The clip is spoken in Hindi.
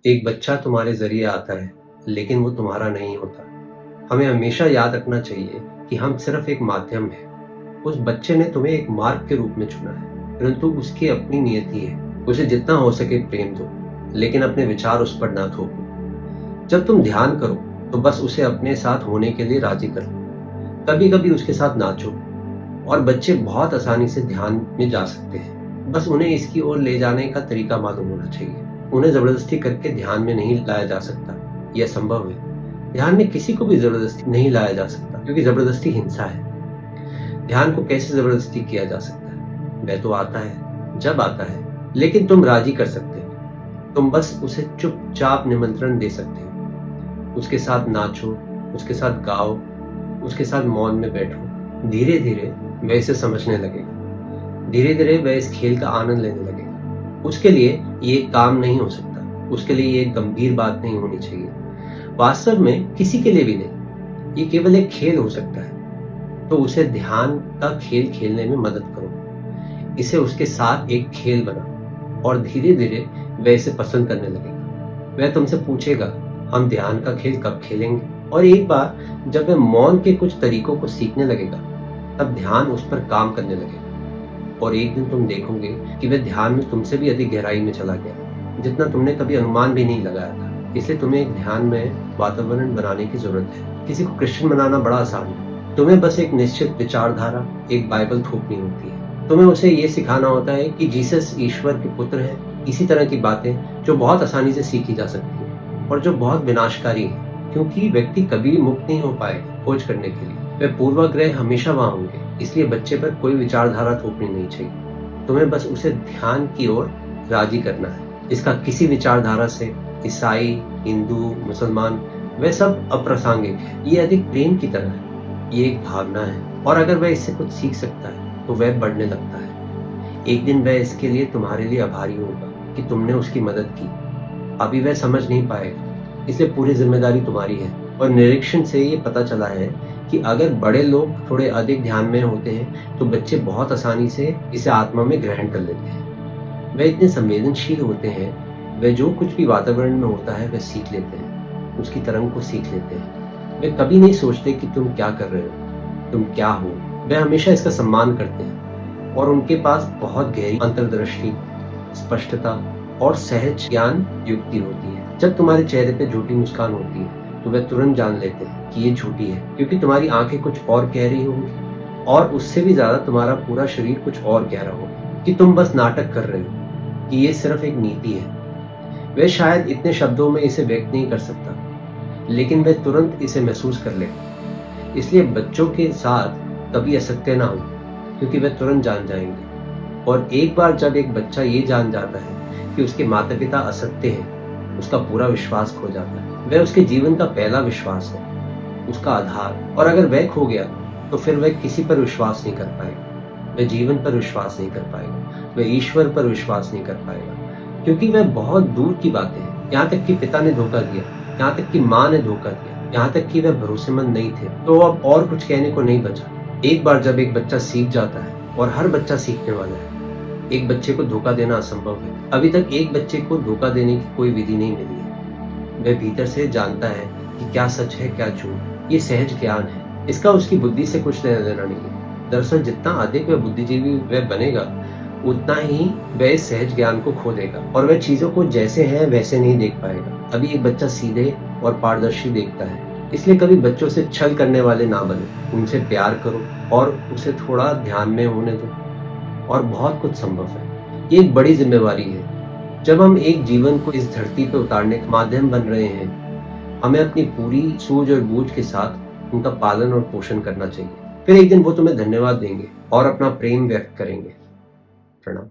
एक बच्चा तुम्हारे ज़रिए आता है, लेकिन वो तुम्हारा नहीं होता। हमें हमेशा याद रखना चाहिए कि हम सिर्फ एक माध्यम हैं। उस बच्चे ने तुम्हें एक मार्ग के रूप में चुना है, परंतु उसकी अपनी नियति है। उसे जितना हो सके प्रेम दो, लेकिन अपने विचार उस पर ना थोपो। जब तुम ध्यान करो, तो बस उसे अपने साथ होने के लिए राज़ी कर लो। कभी-कभी उसके साथ नाचो, और बच्चे बहुत आसानी से ध्यान में जा सकते हैं। बस उन्हें इसकी ओर ले जाने का तरीका मालूम होना चाहिए। उन्हें ज़बरदस्ती करके ध्यान में नहीं लाया जा सकता, यह असंभव है। ध्यान में किसी को भी ज़बरदस्ती नहीं लाया जा सकता, क्योंकि ज़बरदस्ती हिंसा है। ध्यान को कैसे ज़बरदस्ती किया जा सकता है? वह तो आता है, जब आता है, लेकिन तुम राज़ी कर सकते हो। तुम बस उसे चुपचाप निमंत्रण दे सकते हो। उसके साथ नाचो, उसके साथ गाओ, उसके साथ मौन में बैठो। धीरे-धीरे वह इसे समझने लगेगा। धीरे-धीरे वह इस खेल का आनंद लेने लगेगा। उसके लिए ये एक काम नहीं हो सकता, उसके लिए ये एक गंभीर बात नहीं होनी चाहिए। वास्तव में किसी के लिए भी नहीं, ये केवल एक खेल हो सकता है। तो उसे ध्यान का खेल खेलने में मदद करो। इसे उसके साथ एक खेल बनाओ, और धीरे-धीरे वह इसे पसंद करने लगेगा। वह तुमसे पूछेगा, हम ध्यान का खेल कब खेलेंगे? और एक बार जब वह मौन के कुछ तरीकों को सीखने लगेगा, तब ध्यान उस पर काम करने लगेगा। और एक दिन तुम देखोगे कि वह ध्यान में तुमसे भी अधिक गहराई में चला गया, जितना तुमने कभी अनुमान भी नहीं लगाया था। इसलिए तुम्हें एक ध्यान में वातावरण बनाने की जरूरत है। किसी को क्रिश्चियन बनाना बड़ा आसान है। तुम्हें बस एक निश्चित विचारधारा, एक बाइबल थोपनी होती है। तुम्हें उसे ये सिखाना होता है कि जीसस ईश्वर के पुत्र है। इसी तरह की बातें जो बहुत आसानी से सीखी जा सकती है, और जो बहुत विनाशकारी है, क्योंकि व्यक्ति कभी मुक्त नहीं हो पाएगा खोज करने के लिए। वे पूर्वाग्रह हमेशा वहां होंगे। इसलिए बच्चे पर कोई विचारधारा थोपनी नहीं चाहिए। तुम्हें बस उसे ध्यान की ओर राजी करना है। इसका किसी विचारधारा से ईसाई, हिंदू, मुसलमान, वे सब अप्रासंगिक है। ये अधिक प्रेम की तरह है। ये एक भावना है, और अगर वह इससे कुछ सीख सकता है, तो वह बढ़ने लगता है। एक दिन वह इसके लिए तुम्हारे लिए आभारी होगा कि तुमने उसकी मदद की। अभी वह समझ नहीं पाएगा, इसलिए पूरी जिम्मेदारी तुम्हारी है। और निरीक्षण से ये पता चला है कि अगर बड़े लोग थोड़े अधिक ध्यान में होते हैं, तो बच्चे बहुत आसानी से इसे आत्मा में ग्रहण कर लेते हैं। वे इतने संवेदनशील होते हैं, वे जो कुछ भी वातावरण में होता है वह सीख लेते हैं, उसकी तरंग को सीख लेते हैं। वे कभी नहीं सोचते कि तुम क्या कर रहे हो, तुम क्या हो। वे हमेशा इसका सम्मान करते हैं, और उनके पास बहुत गहरी अंतर्दृष्टि, स्पष्टता और सहज ज्ञान युक्ति होती है। जब तुम्हारे चेहरे पे झूठी मुस्कान होती है, तो वे तुरंत जान लेते हैं कि ये झूठी है, क्योंकि तुम्हारी आंखें कुछ और कह रही होंगी, और उससे भी ज्यादा तुम्हारा पूरा शरीर कुछ और कह रहा होगा कि तुम बस नाटक कर रहे हो, कि ये सिर्फ एक नीति है। वे शायद इतने शब्दों में इसे व्यक्त नहीं कर सकता, लेकिन वे तुरंत इसे महसूस कर लेगा। इसलिए बच्चों के साथ कभी असत्य ना हो, क्योंकि वे तुरंत जान जाएंगे। और एक बार जब एक बच्चा ये जान जाता है कि उसके माता पिता असत्य हैं, उसका पूरा विश्वास खो जाता है। वह उसके जीवन का पहला विश्वास है, उसका आधार। और अगर वह खो गया, तो फिर वह किसी पर विश्वास नहीं कर पाएगा। वह जीवन पर विश्वास नहीं कर पाएगा, वह ईश्वर पर विश्वास नहीं कर पाएगा, क्योंकि वह बहुत दूर की बातें हैं। यहाँ तक कि पिता ने धोखा दिया, यहाँ तक कि माँ ने धोखा दिया, यहाँ तक कि वह भरोसेमंद नहीं थे, तो अब और कुछ कहने को नहीं बचा। एक बार जब एक बच्चा सीख जाता है, और हर बच्चा सीखने वाला है, एक बच्चे को धोखा देना असंभव है। अभी तक एक बच्चे को धोखा देने की कोई विधि नहीं मिली है। वह भीतर से जानता है कि क्या सच है, क्या झूठ। ये सहज ज्ञान है। इसका उसकी बुद्धि से कुछ लेना देना नहीं है। दरअसल जितना अधिक वह बुद्धिजीवी वह बनेगा, उतना ही वह इस सहज ज्ञान को खो देगा, और वह चीजों को जैसे हैं वैसे नहीं देख पाएगा। अभी एक बच्चा सीधे और पारदर्शी देखता है। इसलिए कभी बच्चों से छल करने वाले ना बने। उनसे प्यार करो, और उसे थोड़ा ध्यान में होने दो, और बहुत कुछ संभव है। ये एक बड़ी जिम्मेवारी है। जब हम एक जीवन को इस धरती पर उतारने का माध्यम बन रहे हैं, हमें अपनी पूरी सूझ और बूझ के साथ उनका पालन और पोषण करना चाहिए। फिर एक दिन वो तुम्हें धन्यवाद देंगे और अपना प्रेम व्यक्त करेंगे। प्रणाम।